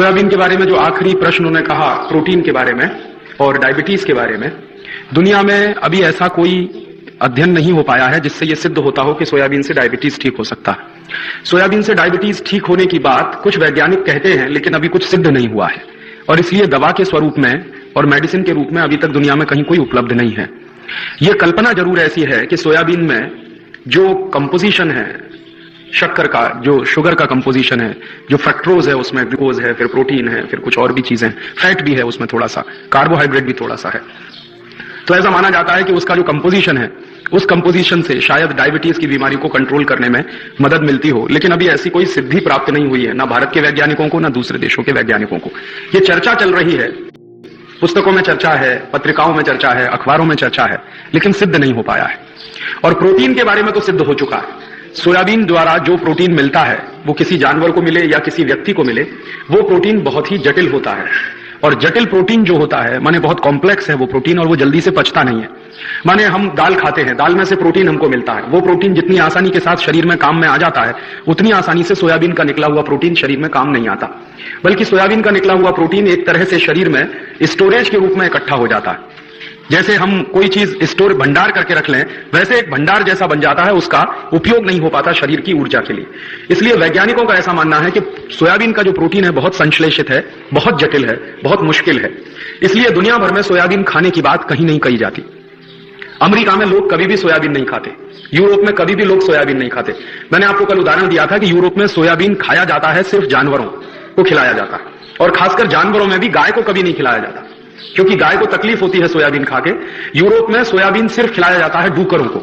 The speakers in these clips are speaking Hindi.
सोयाबीन के बारे में जो आखिरी प्रश्न उन्होंने कहा, प्रोटीन के बारे में और डायबिटीज के बारे में, दुनिया में अभी ऐसा कोई अध्ययन नहीं हो पाया है जिससे यह सिद्ध होता हो कि सोयाबीन से डायबिटीज ठीक हो सकता है। सोयाबीन से डायबिटीज ठीक होने की बात कुछ वैज्ञानिक कहते हैं, लेकिन अभी कुछ सिद्ध नहीं हुआ है और इसलिए दवा के स्वरूप में और मेडिसिन के रूप में अभी तक दुनिया में कहीं कोई उपलब्ध नहीं है। यह कल्पना जरूर ऐसी है कि सोयाबीन में जो कंपोजिशन है शक्कर का, जो शुगर का कंपोजिशन है, जो फ्रक्टोज है, उसमें ग्लूकोज है, फिर प्रोटीन है, फिर कुछ और भी चीजें, फैट भी है उसमें, थोड़ा सा कार्बोहाइड्रेट भी थोड़ा सा है। तो ऐसा माना जाता है कि उसका जो कंपोजिशन है, उस कंपोजिशन से शायद डायबिटीज की बीमारी को कंट्रोल करने में मदद मिलती हो, लेकिन अभी ऐसी कोई सिद्धि प्राप्त नहीं हुई है, ना भारत के वैज्ञानिकों को, ना दूसरे देशों के वैज्ञानिकों को। ये चर्चा चल रही है, पुस्तकों में चर्चा है, पत्रिकाओं में चर्चा है, अखबारों में चर्चा है, लेकिन सिद्ध नहीं हो पाया है। और प्रोटीन के बारे में तो सिद्ध हो चुका है। सोयाबीन द्वारा जो प्रोटीन मिलता है, वो किसी जानवर को मिले या किसी व्यक्ति को मिले, वो प्रोटीन बहुत ही जटिल होता है। और जटिल प्रोटीन जो होता है, माने बहुत कॉम्प्लेक्स है वो प्रोटीन, और वो जल्दी से पचता नहीं है। माने हम दाल खाते हैं, दाल में से प्रोटीन हमको मिलता है, वो प्रोटीन जितनी आसानी के साथ शरीर में काम में आ जाता है, उतनी आसानी से सोयाबीन का निकला हुआ प्रोटीन शरीर में काम नहीं आता। बल्कि सोयाबीन का निकला हुआ प्रोटीन एक तरह से शरीर में स्टोरेज के रूप में इकट्ठा हो जाता है। जैसे हम कोई चीज स्टोर भंडार करके रख लें, वैसे एक भंडार जैसा बन जाता है, उसका उपयोग नहीं हो पाता शरीर की ऊर्जा के लिए। इसलिए वैज्ञानिकों का ऐसा मानना है कि सोयाबीन का जो प्रोटीन है बहुत संश्लेषित है, बहुत जटिल है, बहुत मुश्किल है। इसलिए दुनिया भर में सोयाबीन खाने की बात कहीं नहीं कही जाती। अमेरिका में लोग कभी भी सोयाबीन नहीं खाते, यूरोप में कभी भी लोग सोयाबीन नहीं खाते। मैंने आपको कल उदाहरण दिया था कि यूरोप में सोयाबीन खाया जाता है, सिर्फ जानवरों को खिलाया जाता है, और खासकर जानवरों में भी गाय को कभी नहीं खिलाया जाता, क्योंकि गाय को तकलीफ होती है सोयाबीन खाके। यूरोप में सोयाबीन सिर्फ खिलाया जाता है डूकरों को,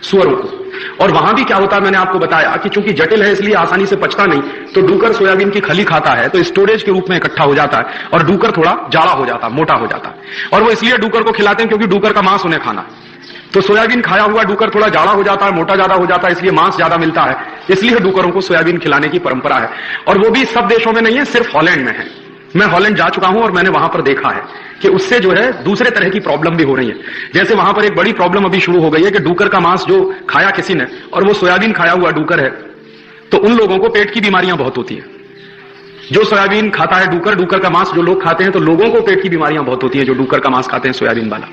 सुअरों को। और वहां भी क्या होता है, मैंने आपको बताया कि चूंकि जटिल है इसलिए आसानी से पचता नहीं, तो डूकर सोयाबीन की खली खाता है तो स्टोरेज के रूप में इकट्ठा हो जाता है, और डूकर थोड़ा जाड़ा हो जाता है, मोटा हो जाता है। और वो इसलिए डूकर को खिलाते हैं क्योंकि डूकर का मांस उन्हें खाना। तो सोयाबीन खाया हुआ डूकर थोड़ा जाड़ा हो जाता है, मोटा ज्यादा हो जाता है, इसलिए मांस ज्यादा मिलता है, इसलिए डूकरों को सोयाबीन खिलाने की परंपरा है। और वो भी सब देशों में नहीं है, सिर्फ हॉलैंड में है। मैं हॉलैंड जा चुका हूं और मैंने वहां पर देखा है कि उससे जो है दूसरे तरह की प्रॉब्लम भी हो रही है। जैसे वहां पर एक बड़ी प्रॉब्लम अभी शुरू हो गई है कि डूकर का मांस जो खाया किसी ने, और वो सोयाबीन खाया हुआ डूकर है, तो उन लोगों को पेट की बीमारियां बहुत होती है। जो सोयाबीन खाता है डूकर, डूकर का मांस जो लोग खाते हैं, तो लोगों को पेट की बीमारियां बहुत होती हैं जो डूकर का मांस खाते हैं सोयाबीन वाला।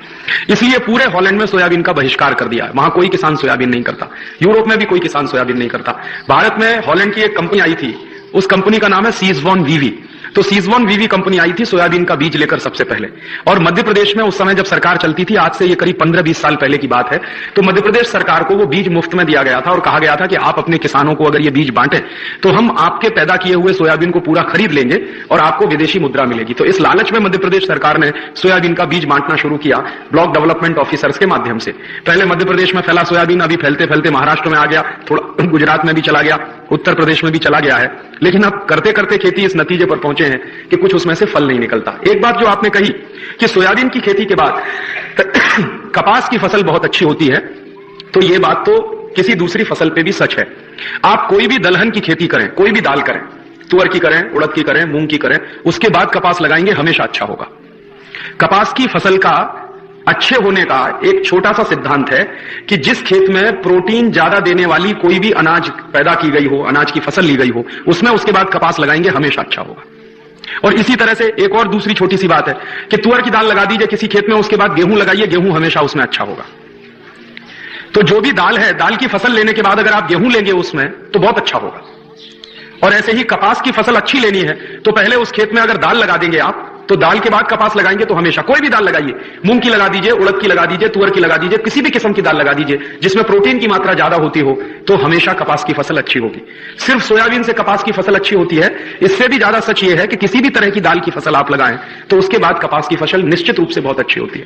इसलिए पूरे हॉलैंड में सोयाबीन का बहिष्कार कर दिया है, वहां कोई किसान सोयाबीन नहीं करता। यूरोप में भी कोई किसान सोयाबीन नहीं करता। भारत में हॉलैंड की एक कंपनी आई थी, उस कंपनी का नाम है सीजबॉर्न वीवी। तो सीजबॉर्न वीवी कंपनी आई थी सोयाबीन का बीज लेकर सबसे पहले, और मध्य प्रदेश में उस समय जब सरकार चलती थी, आज से ये करीब 15-20 साल पहले की बात है, तो मध्य प्रदेश सरकार को वो बीज मुफ्त में दिया गया था और कहा गया था कि आप अपने किसानों को अगर ये बीज बांटे तो हम आपके पैदा किए हुए सोयाबीन को पूरा खरीद लेंगे और आपको विदेशी मुद्रा मिलेगी। तो इस लालच में मध्य प्रदेश सरकार ने सोयाबीन का बीज बांटना शुरू किया ब्लॉक डेवलपमेंट ऑफिसर्स के माध्यम से। पहले मध्य प्रदेश में फैला सोयाबीन, अभी फैलते फैलते महाराष्ट्र में आ गया, थोड़ा गुजरात में भी चला गया, उत्तर प्रदेश में भी चला गया है। लेकिन अब करते करते खेती इस नतीजे पर पहुंचे हैं कि कुछ उसमें से फल नहीं निकलता। एक बात जो आपने कही कि सोयाबीन की खेती के बाद कपास की फसल बहुत अच्छी होती है, तो यह बात तो किसी दूसरी फसल पे भी सच है। आप कोई भी दलहन की खेती करें, कोई भी दाल करें, तुअर की करें, उड़द की करें, मूंग की करें, उसके बाद कपास लगाएंगे, हमेशा अच्छा होगा। कपास की फसल का अच्छे होने का एक छोटा सा सिद्धांत है कि जिस खेत में प्रोटीन ज्यादा देने वाली कोई भी अनाज पैदा की गई हो, अनाज की फसल ली गई हो, उसमें उसके बाद कपास लगाएंगे, हमेशा अच्छा होगा। और इसी तरह से एक और दूसरी छोटी सी बात है कि तुअर की दाल लगा दीजिए किसी खेत में, उसके बाद गेहूं लगाइए, गेहूं हमेशा उसमें अच्छा होगा। तो जो भी दाल है, दाल की फसल लेने के बाद अगर आप गेहूं लेंगे उसमें, तो बहुत अच्छा होगा। और ऐसे ही कपास की फसल अच्छी लेनी है तो पहले उस खेत में अगर दाल लगा देंगे आप, तो दाल के बाद कपास लगाएंगे, तो हमेशा कोई भी दाल लगाइए, मूंग की लगा दीजिए, उड़द की लगा दीजिए, तुअर की लगा दीजिए, किसी भी किस्म की दाल लगा दीजिए जिसमें प्रोटीन की मात्रा ज्यादा होती हो, तो हमेशा कपास की फसल अच्छी होगी। सिर्फ सोयाबीन से कपास की फसल अच्छी होती है, इससे भी ज्यादा सच ये है कि किसी भी तरह की दाल की फसल आप लगाएं तो उसके बाद कपास की फसल निश्चित रूप से बहुत अच्छी होती है।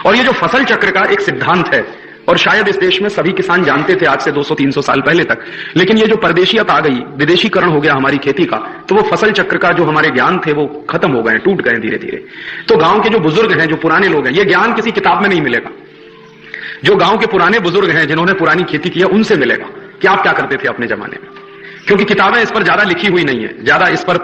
और ये जो फसल चक्र का एक सिद्धांत है, और शायद इस देश में सभी किसान जानते थे आज से 200-300 साल पहले तक, लेकिन ये जो परदेशियत आ गई, विदेशीकरण हो गया हमारी खेती का, तो वो फसल चक्र का जो हमारे ज्ञान थे वो खत्म हो गए, टूट गए धीरे धीरे। तो गांव के जो बुजुर्ग हैं, जो पुराने लोग हैं, ये ज्ञान किसी किताब में नहीं मिलेगा। जो गांव के पुराने बुजुर्ग हैं जिन्होंने पुरानी खेती की है, उनसे मिलेगा कि आप क्या करते थे अपने जमाने में। क्योंकि किताबें इस पर ज्यादा लिखी हुई नहीं है, ज्यादा इस पर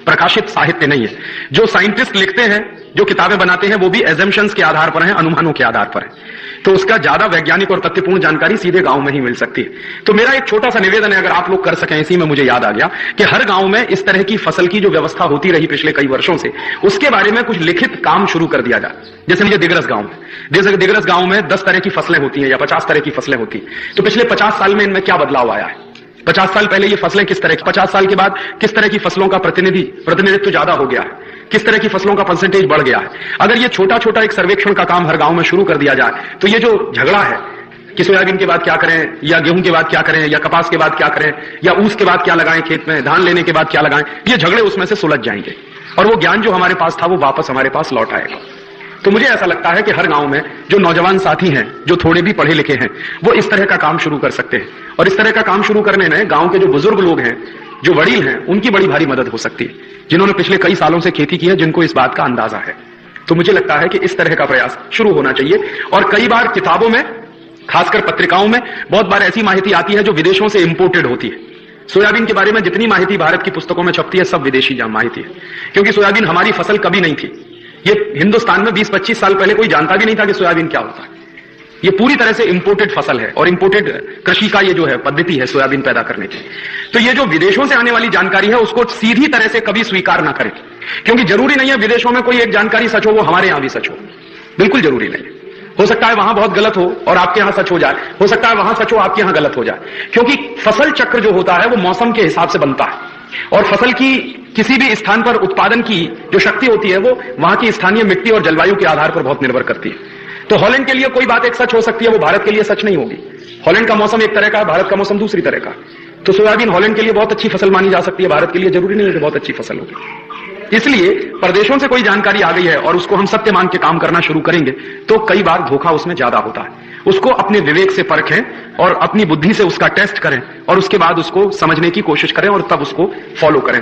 प्रकाशित साहित्य नहीं है। जो साइंटिस्ट लिखते हैं, जो किताबें बनाते हैं, वो भी एजम्पशंस के आधार पर हैं, अनुमानों के आधार पर है। तो उसका ज्यादा वैज्ञानिक और तथ्यपूर्ण जानकारी सीधे गांव में ही मिल सकती है। तो मेरा एक छोटा सा निवेदन है, अगर आप लोग कर सकें, इसी में मुझे याद आ गया कि हर गांव में इस तरह की फसल की जो व्यवस्था होती रही पिछले कई वर्षों से, उसके बारे में कुछ लिखित काम शुरू कर दिया जाए। जैसे मुझे दिगरस गांव में, जैसे दिगरस गांव में 10 तरह की फसलें होती हैं या 50 तरह की फसलें होती हैं। तो पिछले 50 साल में इनमें क्या बदलाव आया है? 50 साल पहले ये फसलें किस तरह की, 50 साल के बाद किस तरह की फसलों का प्रतिनिधित्व ज्यादा हो गया है, किस तरह की फसलों का परसेंटेज बढ़ गया है। अगर ये छोटा छोटा एक सर्वेक्षण का काम हर गांव में शुरू कर दिया जाए, तो ये जो झगड़ा है कि सोयाबीन के बाद क्या करें, या गेहूं के बाद क्या करें, या कपास के बाद क्या करें, या ऊस के बाद क्या लगाएं खेत में, धान लेने के बाद क्या लगाएं, ये झगड़े उसमें से सुलझ जाएंगे और वो ज्ञान जो हमारे पास था वो वापस हमारे पास लौट आएगा। तो मुझे ऐसा लगता है कि हर गांव में जो नौजवान साथी हैं, जो थोड़े भी पढ़े लिखे हैं, वो इस तरह का काम शुरू कर सकते हैं। और इस तरह का काम शुरू करने में गांव के जो बुजुर्ग लोग हैं, जो वडील हैं, उनकी बड़ी भारी मदद हो सकती है, जिन्होंने पिछले कई सालों से खेती की है, जिनको इस बात का अंदाजा है। तो मुझे लगता है कि इस तरह का प्रयास शुरू होना चाहिए। और कई बार किताबों में, खासकर पत्रिकाओं में, बहुत बार ऐसी माहिती आती है जो विदेशों से इंपोर्टेड होती है। सोयाबीन के बारे में जितनी माहिती भारत की पुस्तकों में छपती है, सब विदेशी माहिती है, क्योंकि सोयाबीन हमारी फसल कभी नहीं थी। ये हिंदुस्तान में 20-25 साल पहले कोई जानता भी नहीं था कि सोयाबीन क्या होता है। ये पूरी तरह से इंपोर्टेड फसल है और इंपोर्टेड कृषि का ये जो है पद्धति है सोयाबीन पैदा करने की। तो ये जो विदेशों से आने वाली जानकारी है, उसको सीधी तरह से कभी स्वीकार ना करें, क्योंकि जरूरी नहीं है विदेशों में कोई एक जानकारी सच हो वो हमारे यहां भी सच हो। बिल्कुल जरूरी नहीं। हो सकता है वहां बहुत गलत हो और आपके यहां सच हो जाए, हो सकता है वहां सच हो आपके यहां गलत हो जाए, क्योंकि फसल चक्र जो होता है वो मौसम के हिसाब से बनता है। और फसल की किसी भी स्थान पर उत्पादन की जो शक्ति होती है, वो वहां की स्थानीय मिट्टी और जलवायु के आधार पर बहुत निर्भर करती है। तो हॉलैंड के लिए कोई बात एक सच हो सकती है, वो भारत के लिए सच नहीं होगी। हॉलैंड का मौसम एक तरह का है, भारत का मौसम दूसरी तरह का। तो सोयाबीन हॉलैंड के लिए बहुत अच्छी फसल मानी जा सकती है, भारत के लिए जरूरी नहीं है कि बहुत अच्छी फसल होगी। इसलिए प्रदेशों से कोई जानकारी आ गई है और उसको हम सत्य मान के काम करना शुरू करेंगे, तो कई बार धोखा उसमें ज्यादा होता है। उसको अपने विवेक से परखें और अपनी बुद्धि से उसका टेस्ट करें और उसके बाद उसको समझने की कोशिश करें और तब उसको फॉलो करें।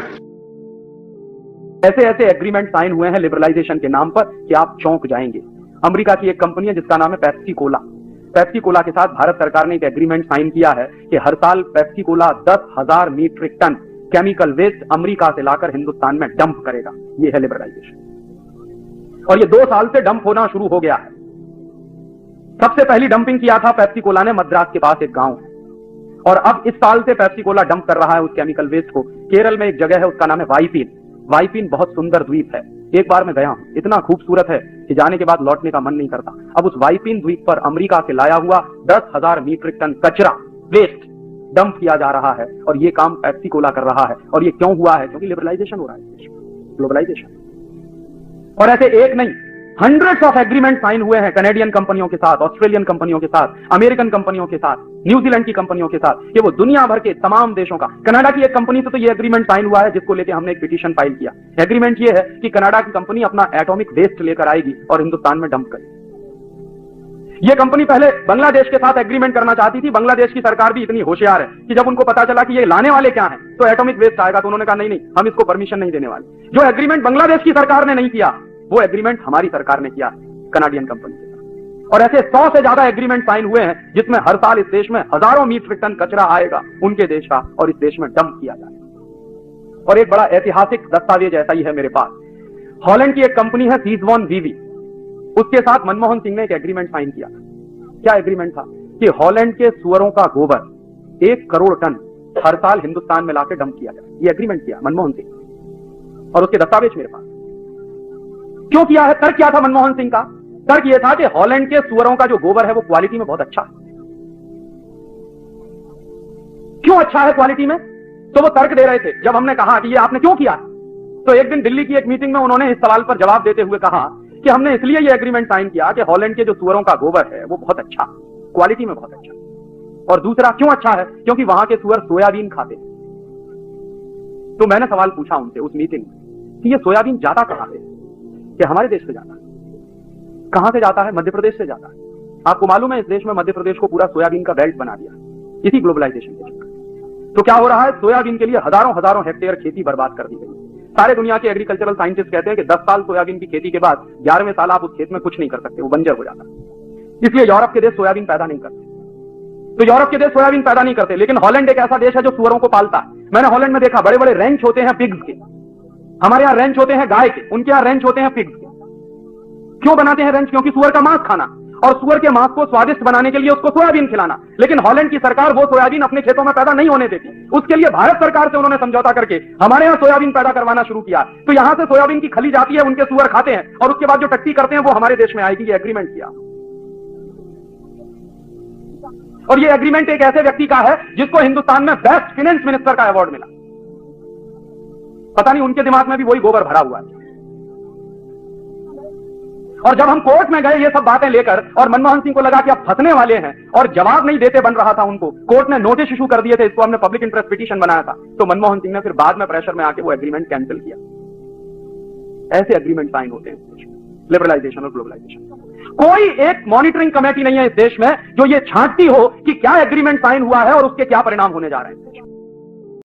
ऐसे ऐसे एग्रीमेंट साइन हुए हैं लिबरलाइजेशन के नाम पर कि आप चौंक जाएंगे। अमेरिका की एक कंपनी है जिसका नाम है पेप्सी कोला। पेप्सी कोला के साथ भारत सरकार ने एक एग्रीमेंट साइन किया है कि हर साल Pepsi Cola 10,000 metric ton chemical waste America से लाकर हिंदुस्तान में डंप करेगा। ये है लिबरलाइजेशन। और ये 2 साल से डंप होना शुरू हो गया है। सबसे पहली डंपिंग किया था पेप्सी कोला ने मद्रास के पास एक गांव है, और अब इस साल से पेप्सी कोला डंप कर रहा है उस केमिकल वेस्ट को। केरल में एक जगह है, उसका नाम है वाइपिन। वाइपिन बहुत सुंदर द्वीप है, एक बार मैं गया हूं, इतना खूबसूरत है कि जाने के बाद लौटने का मन नहीं करता। अब उस वाइपिन द्वीप पर अमेरिका से लाया हुआ 10,000 मीट्रिक टन कचरा वेस्ट डंप किया जा रहा है, और ये काम पेप्सी कोला कर रहा है। और ये क्यों हुआ है? क्योंकि लिबरलाइजेशन हो रहा है, ग्लोबलाइजेशन। और ऐसे एक नहीं, हंड्रेड्स ऑफ एग्रीमेंट साइन हुए हैं कनेडियन कंपनियों के साथ, ऑस्ट्रेलियन कंपनियों के साथ, अमेरिकन कंपनियों के साथ, न्यूजीलैंड की कंपनियों के साथ, कि वो दुनिया भर के तमाम देशों का। कनाडा की एक कंपनी से तो ये एग्रीमेंट साइन हुआ है जिसको लेके हमने एक पिटीशन फाइल किया। एग्रीमेंट ये है कि कनाडा की कंपनी अपना एटॉमिक वेस्ट लेकर आएगी और हिंदुस्तान में डंप करेगी। ये कंपनी पहले बांग्लादेश के साथ एग्रीमेंट करना चाहती थी। बांग्लादेश की सरकार भी इतनी होशियार है कि जब उनको पता चला कि ये लाने वाले क्या हैं, तो एटॉमिक वेस्ट आएगा, तो उन्होंने कहा नहीं, हम इसको परमिशन नहीं देने वाले। जो एग्रीमेंट बांग्लादेश की सरकार ने नहीं किया, वो एग्रीमेंट हमारी सरकार ने किया कनाडियन कंपनी के साथ। और ऐसे 100 से ज्यादा एग्रीमेंट साइन हुए हैं जिसमें हर साल इस देश में हजारों मीट्रिक टन कचरा आएगा उनके देश का और इस देश में डंप किया जाएगा। और एक बड़ा ऐतिहासिक दस्तावेज ऐसा ही है मेरे पास। हॉलैंड की एक कंपनी है सीजवॉन वीवी, उसके साथ मनमोहन सिंह ने एक एग्रीमेंट साइन किया। क्या एग्रीमेंट था? कि हॉलैंड के सुअरों का गोबर 1 करोड़ टन हर साल हिंदुस्तान में लाकर डंप किया जाए। ये एग्रीमेंट किया मनमोहन सिंह, और उसके दस्तावेज मेरे पास। क्यों किया है? तर्क क्या था मनमोहन सिंह का? तर्क यह था कि हॉलैंड के सुअरों का जो गोबर है वो क्वालिटी में बहुत अच्छा है। क्यों अच्छा है क्वालिटी में? तो वो तर्क दे रहे थे। जब हमने कहा कि ये आपने क्यों किया, तो एक दिन दिल्ली की एक मीटिंग में उन्होंने इस सवाल पर जवाब देते हुए कहा कि हमने इसलिए ये एग्रीमेंट साइन किया कि हॉलैंड के जो सुअरों का गोबर है वो बहुत अच्छा, क्वालिटी में बहुत अच्छा। और दूसरा क्यों अच्छा है? क्योंकि वहां के सुअर सोयाबीन खाते। तो मैंने सवाल पूछा उनसे उस मीटिंग में कि ये सोयाबीन जाता कहां से? कि हमारे देश से जाता है। कहां से जाता है? मध्य प्रदेश से जाता है। आपको मालूम है इस देश में मध्य प्रदेश को पूरा सोयाबीन का बेल्ट बना दिया इसी ग्लोबलाइजेशन के चक्कर। तो क्या हो रहा है? सोयाबीन के लिए हजारों हजारों हेक्टेयर खेती बर्बाद कर दी गई। सारे दुनिया के एग्रीकल्चरल साइंटिस्ट कहते हैं कि 10 साल सोयाबीन की खेती के बाद 11वें साल आप उस खेत में कुछ नहीं कर सकते, वो बंजर हो जाता है। इसलिए यूरोप के देश सोयाबीन पैदा नहीं करते। तो यूरोप के देश सोयाबीन पैदा नहीं करते, लेकिन हॉलैंड एक ऐसा देश है जो सुअरों को पालता है। मैंने हॉलैंड में देखा, बड़े बड़े रेंच होते हैं पिग्स के। हमारे यहां रेंच होते हैं गाय के, उनके यहां रेंच होते हैं पिग्स के। क्यों बनाते हैं रेंच? क्योंकि सुअर का मांस खाना, और सुअर के मांस को स्वादिष्ट बनाने के लिए उसको सोयाबीन खिलाना। लेकिन हॉलैंड की सरकार वो सोयाबीन अपने खेतों में पैदा नहीं होने देती। उसके लिए भारत सरकार से उन्होंने समझौता करके हमारे यहां सोयाबीन पैदा करवाना शुरू किया। तो यहां से सोयाबीन की खली जाती है, उनके सुअर खाते हैं, और उसके बाद जो टट्टी करते हैं वो हमारे देश में आएगी। ये एग्रीमेंट किया, और ये एग्रीमेंट एक ऐसे व्यक्ति का है जिसको हिंदुस्तान में बेस्ट फाइनेंस मिनिस्टर का अवार्ड मिला। पता नहीं उनके दिमाग में भी वही गोबर भरा हुआ है। और जब हम कोर्ट में गए ये सब बातें लेकर, और मनमोहन सिंह को लगा कि अब फंसने वाले हैं और जवाब नहीं देते बन रहा था उनको, कोर्ट ने नोटिस इशू कर दिए थे, इसको हमने पब्लिक इंटरेस्ट पिटीशन बनाया था, तो मनमोहन सिंह ने फिर बाद में प्रेशर में आके वो एग्रीमेंट कैंसिल किया। ऐसे एग्रीमेंट साइन होते हैं लिबरलाइजेशन और ग्लोबलाइजेशन। कोई एक मॉनिटरिंग कमेटी नहीं है इस देश में जो ये छांटती हो कि क्या एग्रीमेंट साइन हुआ है और उसके क्या परिणाम होने जा रहे हैं।